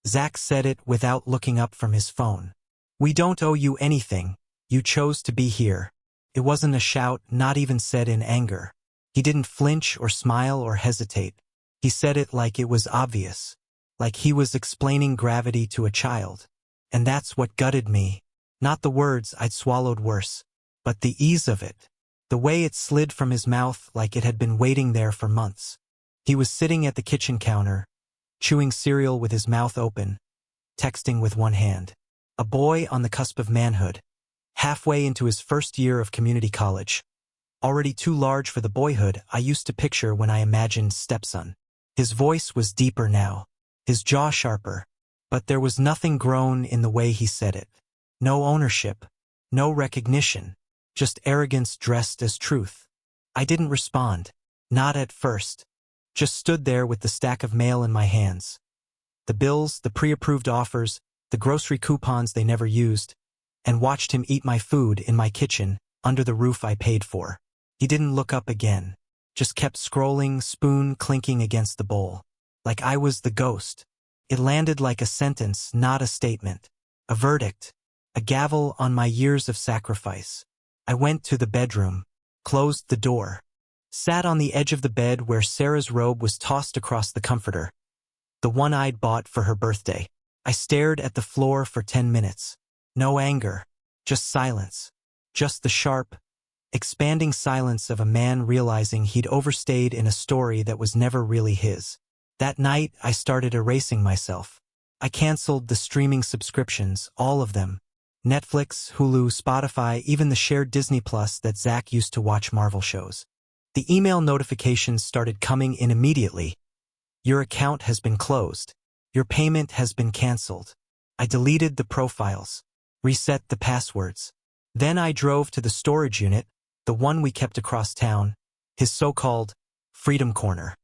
Zach said it without looking up from his phone. "We don't owe you anything. You chose to be here." It wasn't a shout, not even said in anger. He didn't flinch or smile or hesitate. He said it like it was obvious, like he was explaining gravity to a child. And that's what gutted me. Not the words, I'd swallowed worse, but the ease of it. The way it slid from his mouth like it had been waiting there for months. He was sitting at the kitchen counter, chewing cereal with his mouth open, texting with one hand. A boy on the cusp of manhood, halfway into his first year of community college. Already too large for the boyhood I used to picture when I imagined Stepson. His voice was deeper now, his jaw sharper, but there was nothing grown in the way he said it. No ownership, no recognition, just arrogance dressed as truth. I didn't respond, not at first. Just stood there with the stack of mail in my hands. The bills, the pre-approved offers, the grocery coupons they never used, and watched him eat my food in my kitchen, under the roof I paid for. He didn't look up again, just kept scrolling, spoon clinking against the bowl. Like I was the ghost. It landed like a sentence, not a statement. A verdict. A gavel on my years of sacrifice. I went to the bedroom, closed the door, sat on the edge of the bed where Sarah's robe was tossed across the comforter, the one I'd bought for her birthday. I stared at the floor for 10 minutes. No anger, just silence. Just the sharp, expanding silence of a man realizing he'd overstayed in a story that was never really his. That night, I started erasing myself. I canceled the streaming subscriptions, all of them. Netflix, Hulu, Spotify, even the shared Disney Plus that Zach used to watch Marvel shows. The email notifications started coming in immediately. Your account has been closed. Your payment has been canceled. I deleted the profiles, reset the passwords. Then I drove to the storage unit, the one we kept across town, his so-called freedom corner.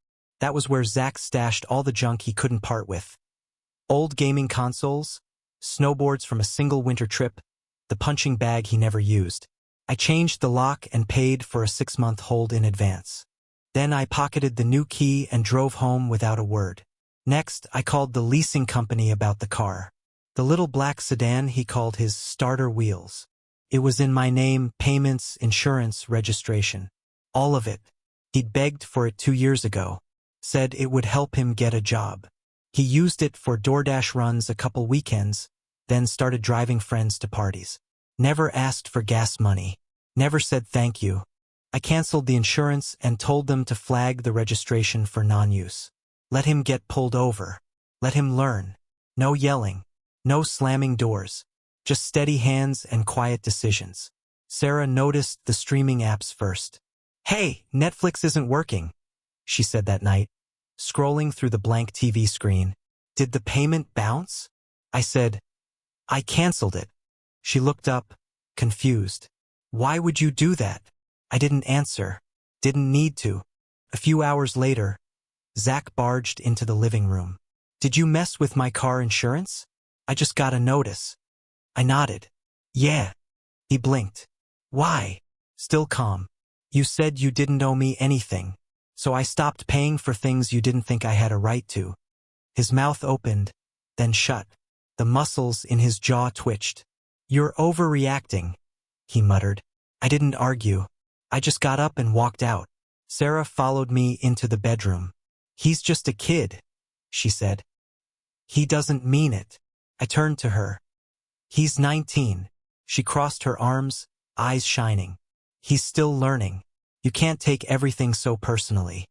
That was where Zach stashed all the junk he couldn't part with. Old gaming consoles, snowboards from a single winter trip, the punching bag he never used. I changed the lock and paid for a 6-month hold in advance. Then I pocketed the new key and drove home without a word. Next, I called the leasing company about the car. The little black sedan he called his starter wheels. It was in my name, payments, insurance, registration. All of it. He'd begged for it 2 years ago. Said it would help him get a job. He used it for DoorDash runs a couple weekends, then started driving friends to parties. Never asked for gas money. Never said thank you. I canceled the insurance and told them to flag the registration for non-use. Let him get pulled over. Let him learn. No yelling. No slamming doors. Just steady hands and quiet decisions. Sarah noticed the streaming apps first. "Hey, Netflix isn't working," she said that night, scrolling through the blank TV screen. "Did the payment bounce?" I said, "I canceled it." She looked up, confused. "Why would you do that?" I didn't answer. Didn't need to. A few hours later, Zach barged into the living room. "Did you mess with my car insurance? I just got a notice." I nodded. "Yeah." He blinked. "Why?" Still calm. "You said you didn't owe me anything, so I stopped paying for things you didn't think I had a right to." His mouth opened, then shut. The muscles in his jaw twitched. "You're overreacting," he muttered. I didn't argue. I just got up and walked out. Sarah followed me into the bedroom. "He's just a kid," she said. "He doesn't mean it." I turned to her. "He's 19. She crossed her arms, eyes shining. "He's still learning. You can't take everything so personally."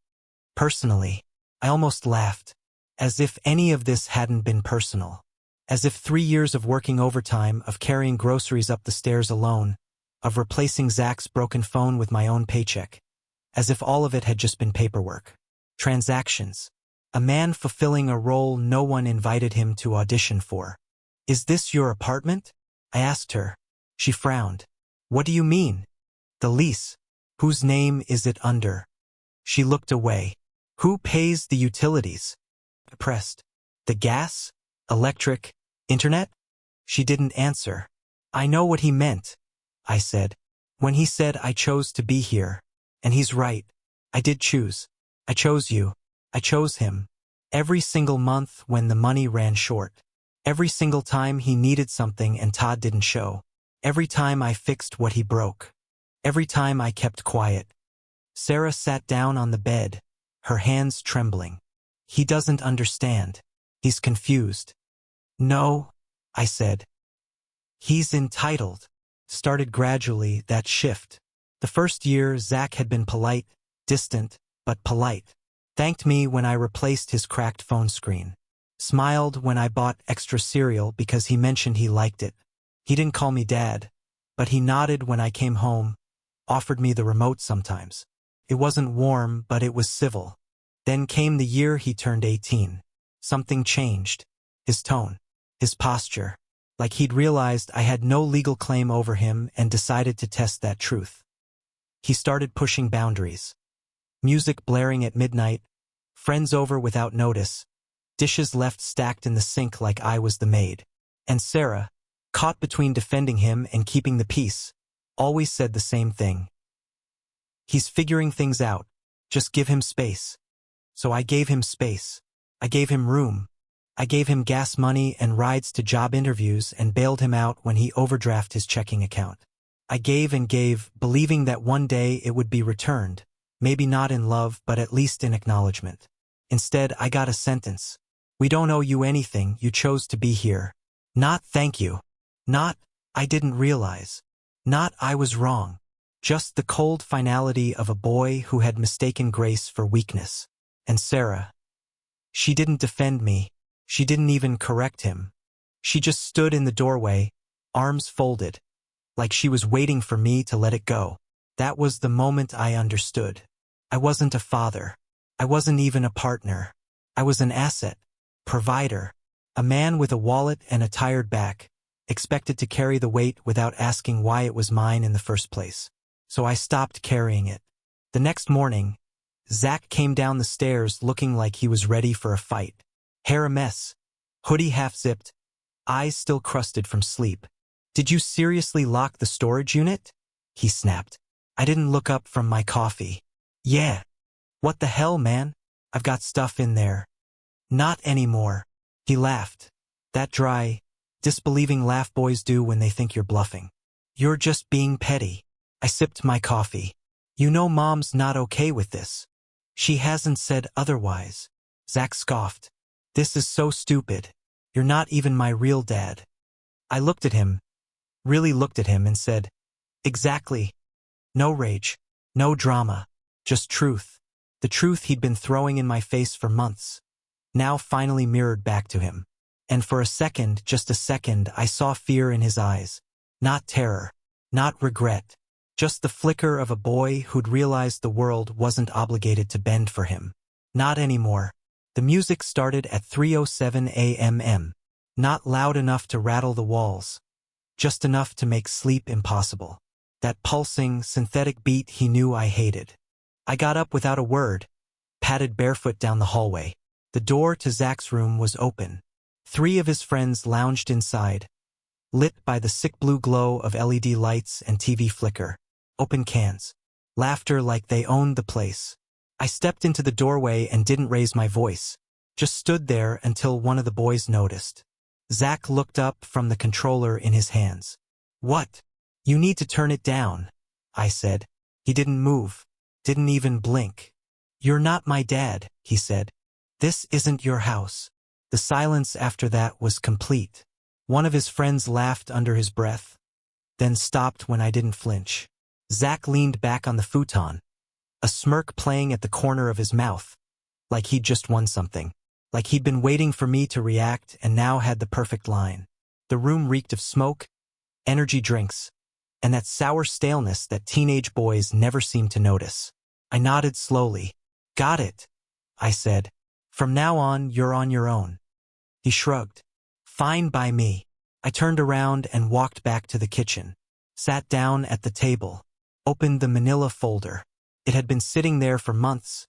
Personally? I almost laughed. As if any of this hadn't been personal. As if 3 years of working overtime, of carrying groceries up the stairs alone, of replacing Zach's broken phone with my own paycheck. As if all of it had just been paperwork. Transactions. A man fulfilling a role no one invited him to audition for. "Is this your apartment?" I asked her. She frowned. "What do you mean?" "The lease. Whose name is it under?" She looked away. "Who pays the utilities?" I pressed. "The gas? Electric? Internet?" She didn't answer. "I know what he meant," I said. "When he said I chose to be here. And he's right. I did choose. I chose you. I chose him. Every single month when the money ran short. Every single time he needed something and Todd didn't show. Every time I fixed what he broke. Every time I kept quiet. Sarah sat down on the bed, her hands trembling. He doesn't understand. He's confused. No, I said. He's entitled. Started gradually, that shift. The first year, Zach had been polite, distant, but polite. Thanked me when I replaced his cracked phone screen. Smiled when I bought extra cereal because he mentioned he liked it. He didn't call me dad, but he nodded when I came home, offered me the remote sometimes. It wasn't warm, but it was civil. Then came the year he turned 18. Something changed. His tone. His posture. Like he'd realized I had no legal claim over him and decided to test that truth. He started pushing boundaries. Music blaring at midnight, friends over without notice, dishes left stacked in the sink like I was the maid. And Sarah, caught between defending him and keeping the peace, always said the same thing. He's figuring things out. Just give him space. So I gave him space. I gave him room. I gave him gas money and rides to job interviews and bailed him out when he overdrafted his checking account. I gave and gave, believing that one day it would be returned, maybe not in love but at least in acknowledgement. Instead, I got a sentence. We don't owe you anything, you chose to be here. Not thank you. Not, I didn't realize. Not I was wrong. Just the cold finality of a boy who had mistaken grace for weakness. And Sarah. She didn't defend me. She didn't even correct him. She just stood in the doorway, arms folded, like she was waiting for me to let it go. That was the moment I understood. I wasn't a father. I wasn't even a partner. I was an asset, provider, a man with a wallet and a tired back, expected to carry the weight without asking why it was mine in the first place. So I stopped carrying it. The next morning, Zach came down the stairs looking like he was ready for a fight. Hair a mess, hoodie half-zipped, eyes still crusted from sleep. Did you seriously lock the storage unit? He snapped. I didn't look up from my coffee. Yeah. What the hell, man? I've got stuff in there. Not anymore. He laughed. That dry, disbelieving laugh boys do when they think you're bluffing. You're just being petty. I sipped my coffee. You know Mom's not okay with this. She hasn't said otherwise. Zach scoffed. This is so stupid. You're not even my real dad. I looked at him, really looked at him and said, exactly. No rage, no drama, just truth. The truth he'd been throwing in my face for months, now finally mirrored back to him. And for a second, just a second, I saw fear in his eyes. Not terror, not regret, just the flicker of a boy who'd realized the world wasn't obligated to bend for him. Not anymore. The music started at 3:07 a.m. Not loud enough to rattle the walls, just enough to make sleep impossible. That pulsing, synthetic beat he knew I hated. I got up without a word, padded barefoot down the hallway. The door to Zach's room was open. 3 of his friends lounged inside, lit by the sick blue glow of LED lights and TV flicker. Open cans. Laughter like they owned the place. I stepped into the doorway and didn't raise my voice, just stood there until one of the boys noticed. Zach looked up from the controller in his hands. What? You need to turn it down, I said. He didn't move, didn't even blink. You're not my dad, he said. This isn't your house. The silence after that was complete. One of his friends laughed under his breath, then stopped when I didn't flinch. Zach leaned back on the futon, a smirk playing at the corner of his mouth, like he'd just won something, like he'd been waiting for me to react and now had the perfect line. The room reeked of smoke, energy drinks, and that sour staleness that teenage boys never seem to notice. I nodded slowly. Got it, I said. From now on, you're on your own. He shrugged. Fine by me. I turned around and walked back to the kitchen, sat down at the table, opened the manila folder. It had been sitting there for months,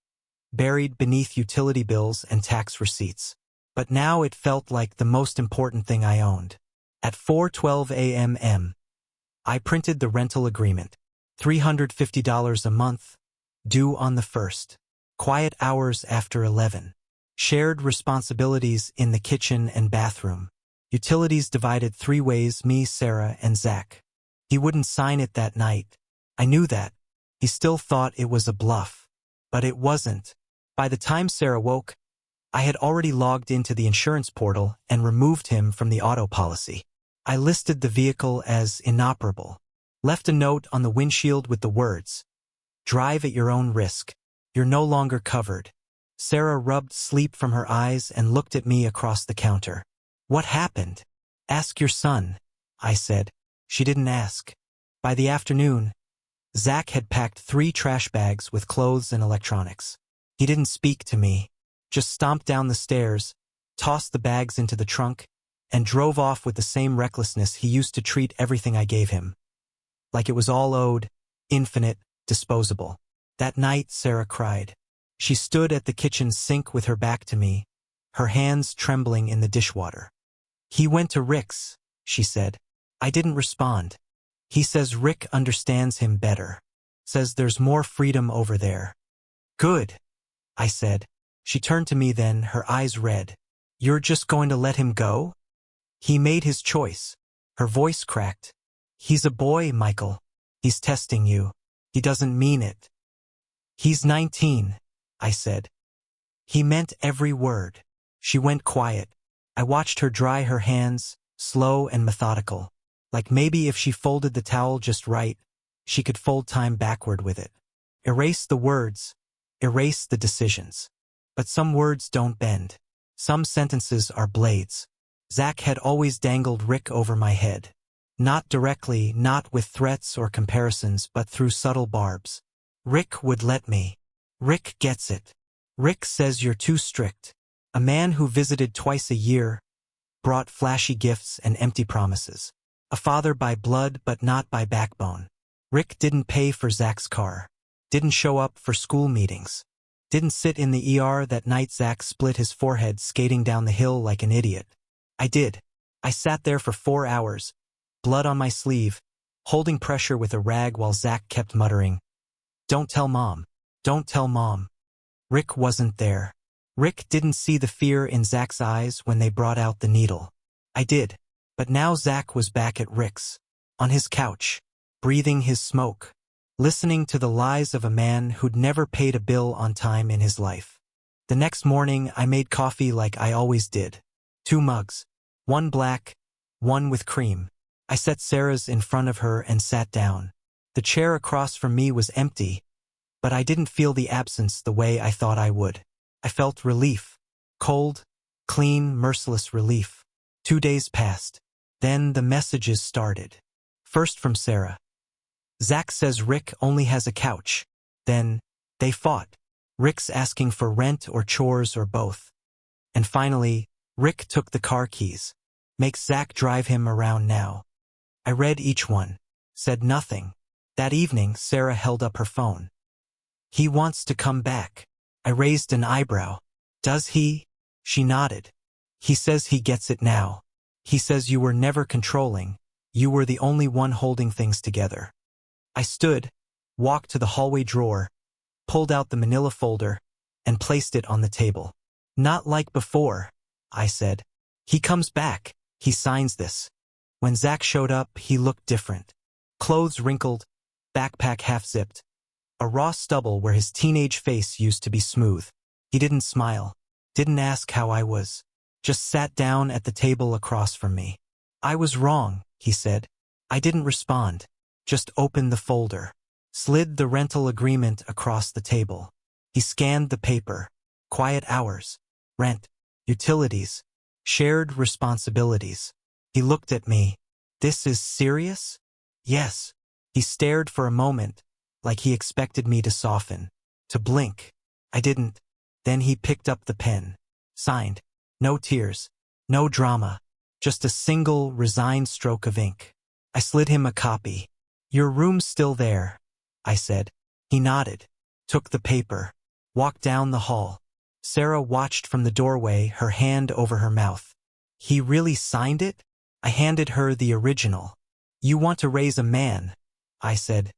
buried beneath utility bills and tax receipts. But now it felt like the most important thing I owned. At 4:12 a.m., I printed the rental agreement. $350 a month, due on the 1st. Quiet hours after 11. Shared responsibilities in the kitchen and bathroom. Utilities divided 3 ways, me, Sarah, and Zach. He wouldn't sign it that night. I knew that. He still thought it was a bluff. But it wasn't. By the time Sarah woke, I had already logged into the insurance portal and removed him from the auto policy. I listed the vehicle as inoperable. Left a note on the windshield with the words, "Drive at your own risk. You're no longer covered." Sarah rubbed sleep from her eyes and looked at me across the counter. "What happened?" "Ask your son," I said. She didn't ask. By the afternoon, Zach had packed 3 trash bags with clothes and electronics. He didn't speak to me, just stomped down the stairs, tossed the bags into the trunk, and drove off with the same recklessness he used to treat everything I gave him. Like it was all owed, infinite, disposable. That night, Sarah cried. She stood at the kitchen sink with her back to me, her hands trembling in the dishwater. "He went to Rick's," she said. I didn't respond. "He says Rick understands him better. Says there's more freedom over there." "Good," I said. She turned to me then, her eyes red. "You're just going to let him go?" "He made his choice." Her voice cracked. "He's a boy, Michael. He's testing you. He doesn't mean it." "He's 19, I said. He meant every word. She went quiet. I watched her dry her hands, slow and methodical. Like maybe if she folded the towel just right, she could fold time backward with it. Erase the words, erase the decisions. But some words don't bend. Some sentences are blades. Zach had always dangled Rick over my head. Not directly, not with threats or comparisons, but through subtle barbs. Rick would let me. Rick gets it. Rick says you're too strict. A man who visited twice a year, brought flashy gifts and empty promises. A father by blood but not by backbone. Rick didn't pay for Zach's car. Didn't show up for school meetings. Didn't sit in the ER that night Zach split his forehead skating down the hill like an idiot. I did. I sat there for 4 hours, blood on my sleeve, holding pressure with a rag while Zach kept muttering, "Don't tell Mom. Don't tell Mom." Rick wasn't there. Rick didn't see the fear in Zach's eyes when they brought out the needle. I did. But now Zach was back at Rick's, on his couch, breathing his smoke, listening to the lies of a man who'd never paid a bill on time in his life. The next morning I made coffee like I always did. 2 mugs. 1 black, 1 with cream. I set Sarah's in front of her and sat down. The chair across from me was empty, but I didn't feel the absence the way I thought I would. I felt relief. Cold, clean, merciless relief. 2 days passed. Then the messages started. First from Sarah. "Zach says Rick only has a couch." Then, "They fought. Rick's asking for rent or chores or both." And finally, "Rick took the car keys. Makes Zach drive him around now." I read each one. Said nothing. That evening, Sarah held up her phone. "He wants to come back." I raised an eyebrow. "Does he?" She nodded. "He says he gets it now. He says you were never controlling. You were the only one holding things together." I stood, walked to the hallway drawer, pulled out the manila folder, and placed it on the table. "Not like before," I said. "He comes back. He signs this." When Zach showed up, he looked different. Clothes wrinkled, backpack half-zipped, a raw stubble where his teenage face used to be smooth. He didn't smile, didn't ask how I was. Just sat down at the table across from me. "I was wrong," he said. I didn't respond. Just opened the folder. Slid the rental agreement across the table. He scanned the paper. Quiet hours. Rent. Utilities. Shared responsibilities. He looked at me. "This is serious?" "Yes." He stared for a moment, like he expected me to soften, to blink. I didn't. Then he picked up the pen. Signed. No tears. No drama. Just a single, resigned stroke of ink. I slid him a copy. "Your room's still there," I said. He nodded. Took the paper. Walked down the hall. Sarah watched from the doorway, her hand over her mouth. "He really signed it?" I handed her the original. "You want to raise a man," I said.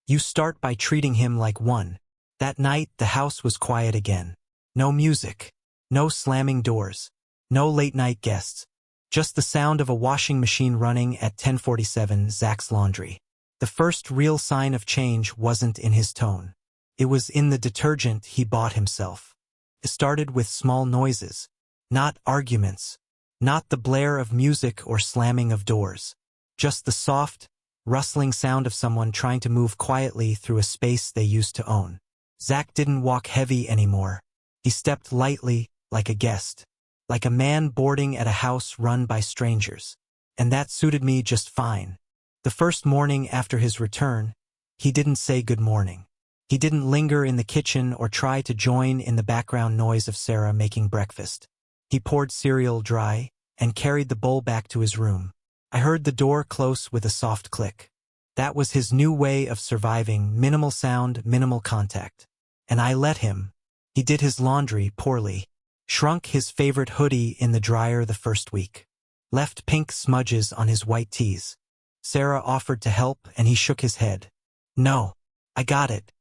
"You start by treating him like one." That night, the house was quiet again. No music. No slamming doors. No late-night guests. Just the sound of a washing machine running at 10:47, Zach's laundry. The first real sign of change wasn't in his tone. It was in the detergent he bought himself. It started with small noises. Not arguments. Not the blare of music or slamming of doors. Just the soft, rustling sound of someone trying to move quietly through a space they used to own. Zach didn't walk heavy anymore. He stepped lightly, like a guest. Like a man boarding at a house run by strangers. And that suited me just fine. The first morning after his return, he didn't say good morning. He didn't linger in the kitchen or try to join in the background noise of Sarah making breakfast. He poured cereal dry and carried the bowl back to his room. I heard the door close with a soft click. That was his new way of surviving, minimal sound, minimal contact. And I let him. He did his laundry poorly. Shrunk his favorite hoodie in the dryer the first week. Left pink smudges on his white tees. Sarah offered to help and he shook his head. No, I got it.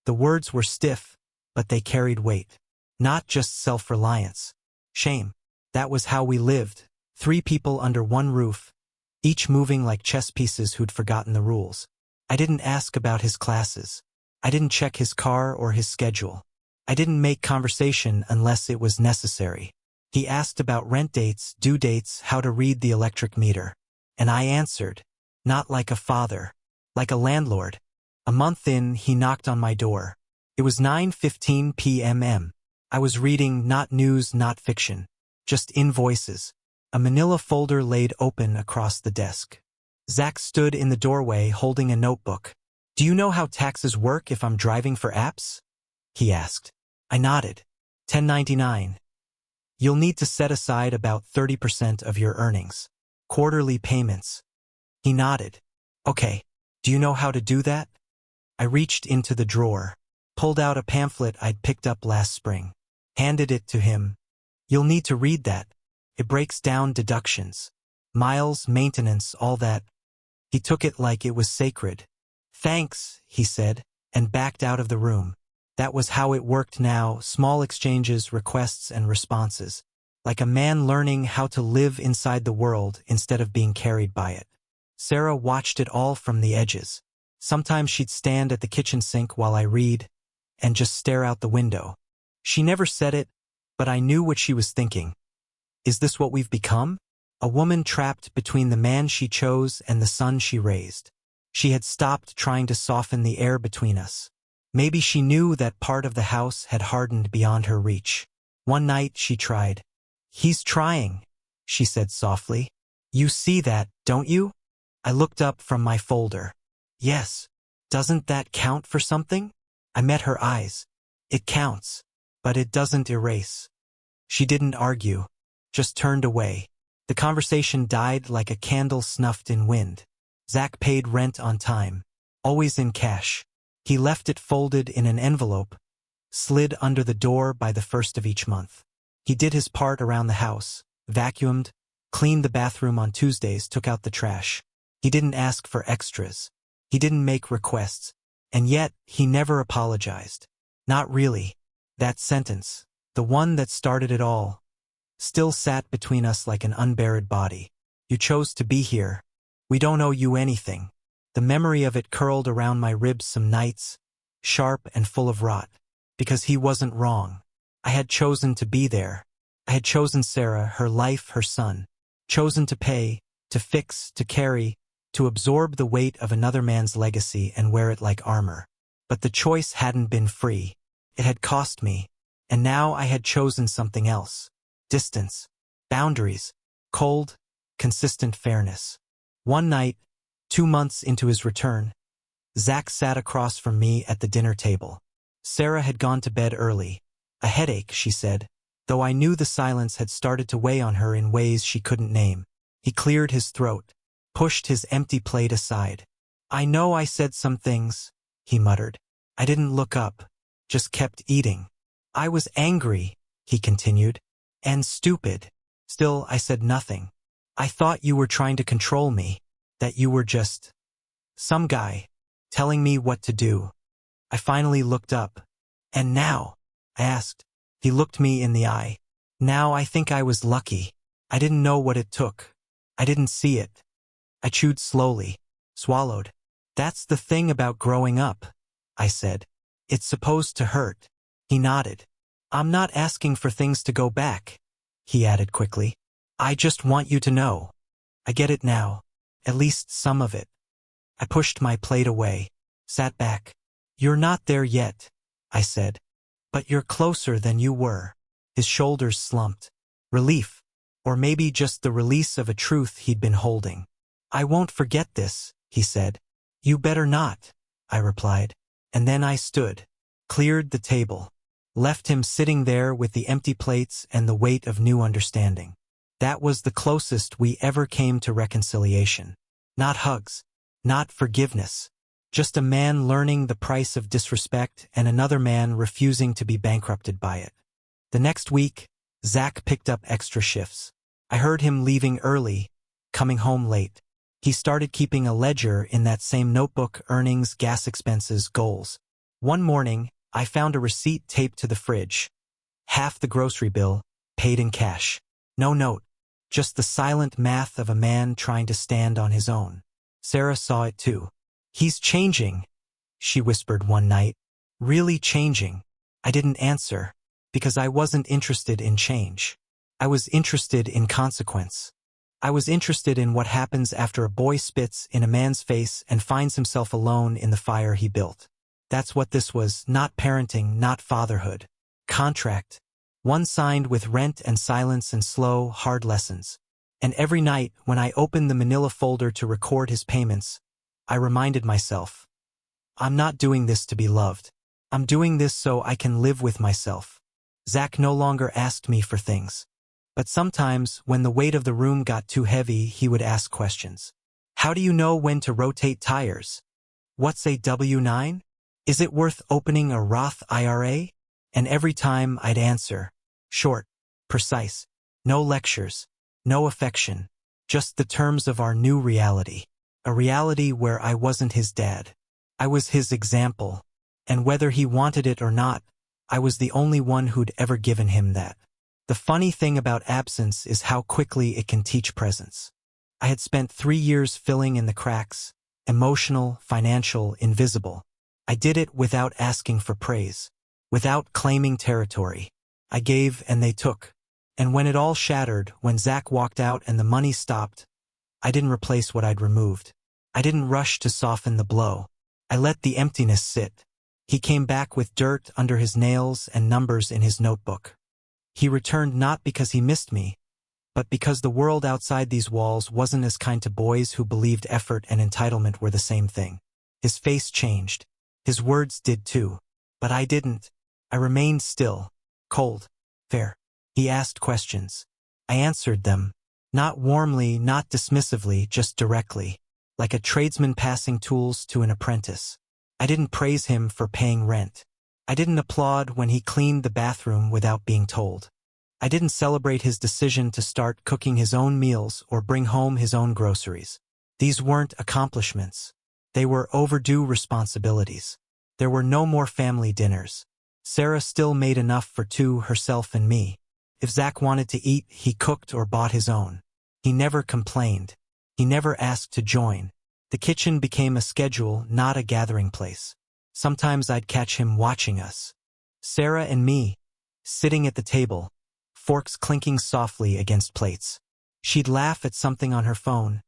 The words were stiff, but they carried weight. Not just self-reliance. Shame. That was how we lived. 3 people under one roof, each moving like chess pieces who'd forgotten the rules. I didn't ask about his classes. I didn't check his car or his schedule. I didn't make conversation unless it was necessary. He asked about rent dates, due dates, how to read the electric meter. And I answered. Not like a father. Like a landlord. A month in, he knocked on my door. It was 9:15 p.m. I was reading not news, not fiction. Just invoices. A manila folder laid open across the desk. Zach stood in the doorway holding a notebook. Do you know how taxes work if I'm driving for apps? He asked. I nodded. 1099. You'll need to set aside about 30% of your earnings. Quarterly payments. He nodded. Okay. Do you know how to do that? I reached into the drawer, pulled out a pamphlet I'd picked up last spring, handed it to him. You'll need to read that. It breaks down deductions. Miles, maintenance, all that. He took it like it was sacred. Thanks, he said, and backed out of the room. That was how it worked now, small exchanges, requests, and responses. Like a man learning how to live inside the world instead of being carried by it. Sarah watched it all from the edges. Sometimes she'd stand at the kitchen sink while I read, and just stare out the window. She never said it, but I knew what she was thinking. Is this what we've become? A woman trapped between the man she chose and the son she raised. She had stopped trying to soften the air between us. Maybe she knew that part of the house had hardened beyond her reach. One night she tried. He's trying, she said softly. You see that, don't you? I looked up from my folder. Yes. Doesn't that count for something? I met her eyes. It counts, but it doesn't erase. She didn't argue, just turned away. The conversation died like a candle snuffed in wind. Zach paid rent on time, always in cash. He left it folded in an envelope, slid under the door by the first of each month. He did his part around the house, vacuumed, cleaned the bathroom on Tuesdays, took out the trash. He didn't ask for extras. He didn't make requests. And yet, he never apologized. Not really. That sentence, the one that started it all, still sat between us like an unburied body. You chose to be here. We don't owe you anything. The memory of it curled around my ribs some nights, sharp and full of rot. Because he wasn't wrong. I had chosen to be there. I had chosen Sarah, her life, her son. Chosen to pay, to fix, to carry, to absorb the weight of another man's legacy and wear it like armor. But the choice hadn't been free. It had cost me. And now I had chosen something else. Distance. Boundaries. Cold, consistent fairness. One night, 2 months into his return, Zach sat across from me at the dinner table. Sarah had gone to bed early. A headache, she said, though I knew the silence had started to weigh on her in ways she couldn't name. He cleared his throat, pushed his empty plate aside. I know I said some things, he muttered. I didn't look up, just kept eating. I was angry, he continued, and stupid. Still, I said nothing. I thought you were trying to control me, that you were just some guy telling me what to do. I finally looked up. And now? I asked. He looked me in the eye. Now I think I was lucky. I didn't know what it took. I didn't see it. I chewed slowly, swallowed. That's the thing about growing up, I said. It's supposed to hurt. He nodded. I'm not asking for things to go back, he added quickly. I just want you to know. I get it now. At least some of it. I pushed my plate away, sat back. You're not there yet, I said. But you're closer than you were. His shoulders slumped. Relief. Or maybe just the release of a truth he'd been holding. I won't forget this, he said. You better not, I replied. And then I stood, cleared the table, left him sitting there with the empty plates and the weight of new understanding. That was the closest we ever came to reconciliation. Not hugs, not forgiveness. Just a man learning the price of disrespect and another man refusing to be bankrupted by it. The next week, Zach picked up extra shifts. I heard him leaving early, coming home late. He started keeping a ledger in that same notebook: earnings, gas expenses, goals. One morning, I found a receipt taped to the fridge. Half the grocery bill, paid in cash. No note, just the silent math of a man trying to stand on his own. Sarah saw it too. He's changing, she whispered one night. Really changing. I didn't answer, because I wasn't interested in change. I was interested in consequence. I was interested in what happens after a boy spits in a man's face and finds himself alone in the fire he built. That's what this was: not parenting, not fatherhood. Contract. One signed with rent and silence and slow, hard lessons. And every night, when I opened the manila folder to record his payments, I reminded myself, I'm not doing this to be loved. I'm doing this so I can live with myself. Zach no longer asked me for things. But sometimes, when the weight of the room got too heavy, he would ask questions. How do you know when to rotate tires? What's a W-9? Is it worth opening a Roth IRA? And every time I'd answer, short, precise, no lectures, no affection, just the terms of our new reality. A reality where I wasn't his dad. I was his example. And whether he wanted it or not, I was the only one who'd ever given him that. The funny thing about absence is how quickly it can teach presence. I had spent 3 years filling in the cracks, emotional, financial, invisible. I did it without asking for praise, without claiming territory. I gave and they took. And when it all shattered, when Zach walked out and the money stopped, I didn't replace what I'd removed. I didn't rush to soften the blow. I let the emptiness sit. He came back with dirt under his nails and numbers in his notebook. He returned not because he missed me, but because the world outside these walls wasn't as kind to boys who believed effort and entitlement were the same thing. His face changed. His words did too. But I didn't. I remained still, cold, fair. He asked questions. I answered them. Not warmly, not dismissively, just directly, like a tradesman passing tools to an apprentice. I didn't praise him for paying rent. I didn't applaud when he cleaned the bathroom without being told. I didn't celebrate his decision to start cooking his own meals or bring home his own groceries. These weren't accomplishments. They were overdue responsibilities. There were no more family dinners. Sarah still made enough for two, herself and me. If Zach wanted to eat, he cooked or bought his own. He never complained. He never asked to join. The kitchen became a schedule, not a gathering place. Sometimes I'd catch him watching us. Sarah and me, sitting at the table, forks clinking softly against plates. She'd laugh at something on her phone,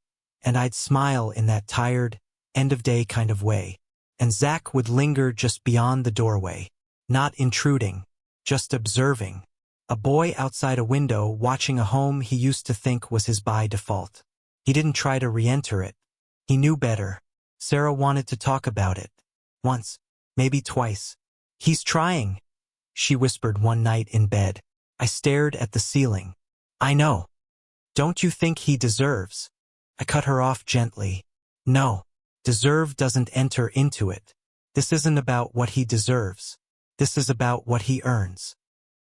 and I'd smile in that tired, end-of-day kind of way. And Zach would linger just beyond the doorway, not intruding, just observing. A boy outside a window watching a home he used to think was his by default. He didn't try to re-enter it. He knew better. Sarah wanted to talk about it. Once, maybe twice. He's trying, she whispered one night in bed. I stared at the ceiling. I know. Don't you think he deserves? I cut her off gently. No, deserve doesn't enter into it. This isn't about what he deserves. This is about what he earns.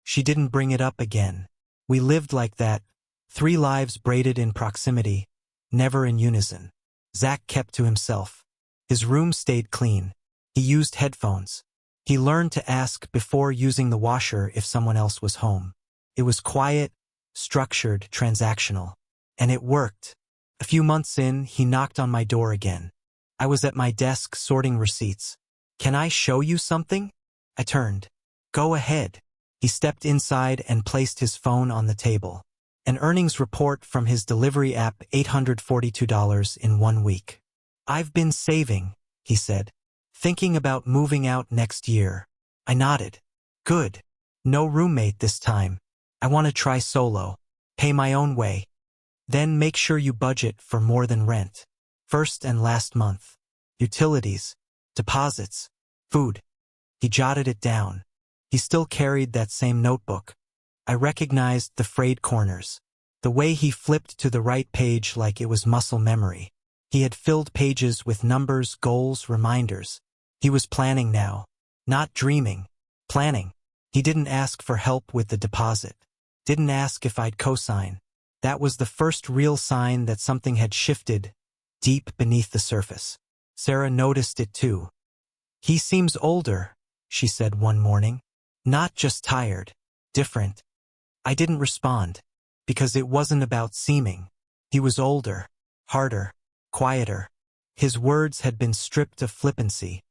She didn't bring it up again. We lived like that, 3 lives braided in proximity, never in unison. Zach kept to himself. His room stayed clean. He used headphones. He learned to ask before using the washer if someone else was home. It was quiet, structured, transactional. And it worked. A few months in, he knocked on my door again. I was at my desk sorting receipts. "Can I show you something?" I turned. "Go ahead." He stepped inside and placed his phone on the table. An earnings report from his delivery app, $842 in 1 week. "I've been saving," he said. "Thinking about moving out next year." I nodded. "Good. No roommate this time. I want to try solo. Pay my own way. Then make sure you budget for more than rent. First and last month. Utilities. Deposits. Food." He jotted it down. He still carried that same notebook. I recognized the frayed corners. The way he flipped to the right page like it was muscle memory. He had filled pages with numbers, goals, reminders. He was planning now. Not dreaming. Planning. He didn't ask for help with the deposit. Didn't ask if I'd co-sign. That was the first real sign that something had shifted deep beneath the surface. Sarah noticed it too. "He seems older," she said one morning. "Not just tired. Different." I didn't respond, because it wasn't about seeming. He was older, harder, quieter. His words had been stripped of flippancy.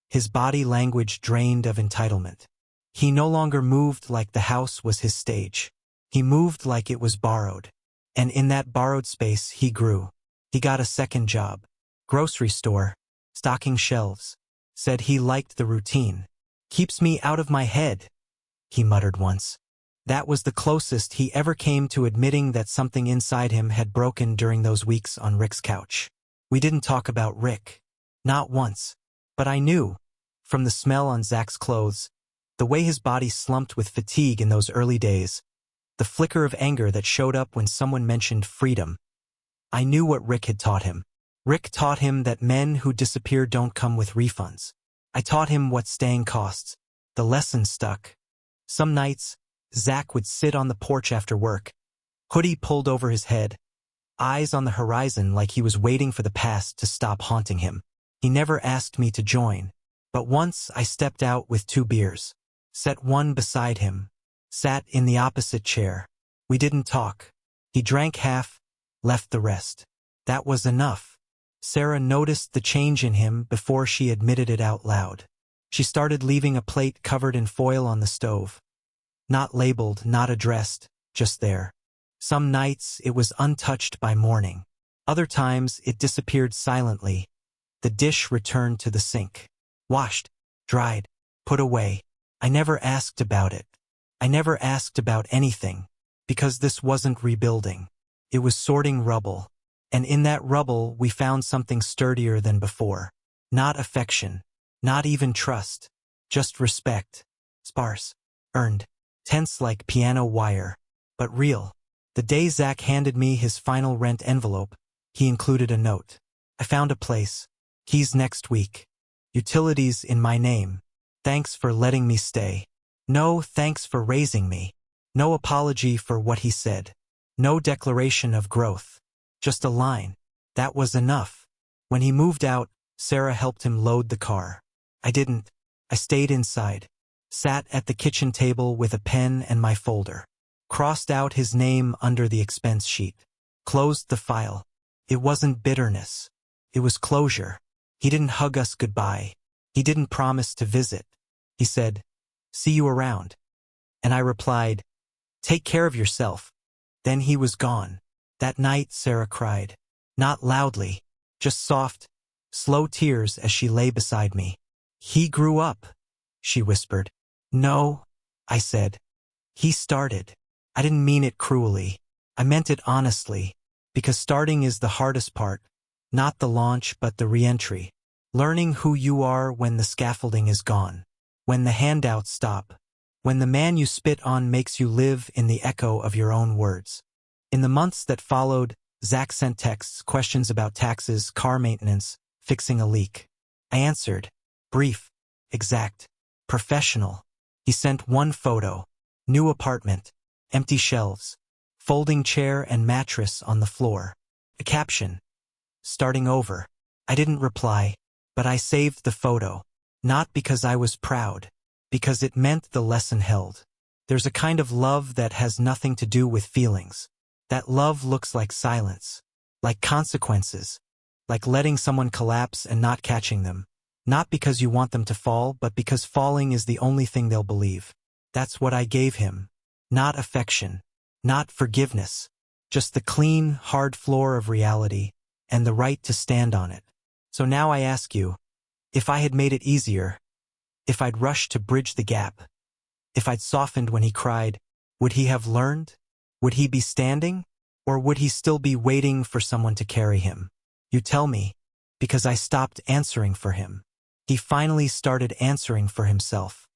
His body language drained of entitlement. He no longer moved like the house was his stage. He moved like it was borrowed. And in that borrowed space, he grew. He got a second job. Grocery store. Stocking shelves. Said he liked the routine. "Keeps me out of my head," he muttered once. That was the closest he ever came to admitting that something inside him had broken during those weeks on Rick's couch. We didn't talk about Rick. Not once. But I knew, from the smell on Zach's clothes, the way his body slumped with fatigue in those early days, the flicker of anger that showed up when someone mentioned freedom. I knew what Rick had taught him. Rick taught him that men who disappear don't come with refunds. I taught him what staying costs. The lesson stuck. Some nights, Zach would sit on the porch after work, hoodie pulled over his head, eyes on the horizon like he was waiting for the past to stop haunting him. He never asked me to join, but once I stepped out with 2 beers, set one beside him, sat in the opposite chair. We didn't talk. He drank half, left the rest. That was enough. Sarah noticed the change in him before she admitted it out loud. She started leaving a plate covered in foil on the stove. Not labeled, not addressed, just there. Some nights it was untouched by morning. Other times it disappeared silently. The dish returned to the sink. Washed, dried, put away. I never asked about it. I never asked about anything, because this wasn't rebuilding. It was sorting rubble. And in that rubble we found something sturdier than before. Not affection, not even trust, just respect. Sparse, earned, tense like piano wire, but real. The day Zach handed me his final rent envelope, he included a note. "I found a place. Keys next week. Utilities in my name. Thanks for letting me stay. No thanks for raising me. No apology for what he said. No declaration of growth. Just a line. That was enough." When he moved out, Sarah helped him load the car. I didn't. I stayed inside. Sat at the kitchen table with a pen and my folder. Crossed out his name under the expense sheet. Closed the file. It wasn't bitterness. It was closure. He didn't hug us goodbye. He didn't promise to visit. He said, "See you around." And I replied, "Take care of yourself." Then he was gone. That night, Sarah cried. Not loudly, just soft, slow tears as she lay beside me. "He grew up," she whispered. "No," I said. "He started." I didn't mean it cruelly. I meant it honestly, because starting is the hardest part, not the launch but the re-entry. Learning who you are when the scaffolding is gone, when the handouts stop, when the man you spit on makes you live in the echo of your own words. In the months that followed, Zach sent texts, questions about taxes, car maintenance, fixing a leak. I answered. Brief, exact, professional. He sent one photo. New apartment, empty shelves, folding chair and mattress on the floor. A caption. Starting over. I didn't reply, but I saved the photo. Not because I was proud, because it meant the lesson held. There's a kind of love that has nothing to do with feelings. That love looks like silence, like consequences, like letting someone collapse and not catching them. Not because you want them to fall, but because falling is the only thing they'll believe. That's what I gave him. Not affection, not forgiveness, just the clean, hard floor of reality and the right to stand on it. So now I ask you, if I had made it easier, if I'd rushed to bridge the gap, if I'd softened when he cried, would he have learned? Would he be standing? Or would he still be waiting for someone to carry him? You tell me, because I stopped answering for him. He finally started answering for himself.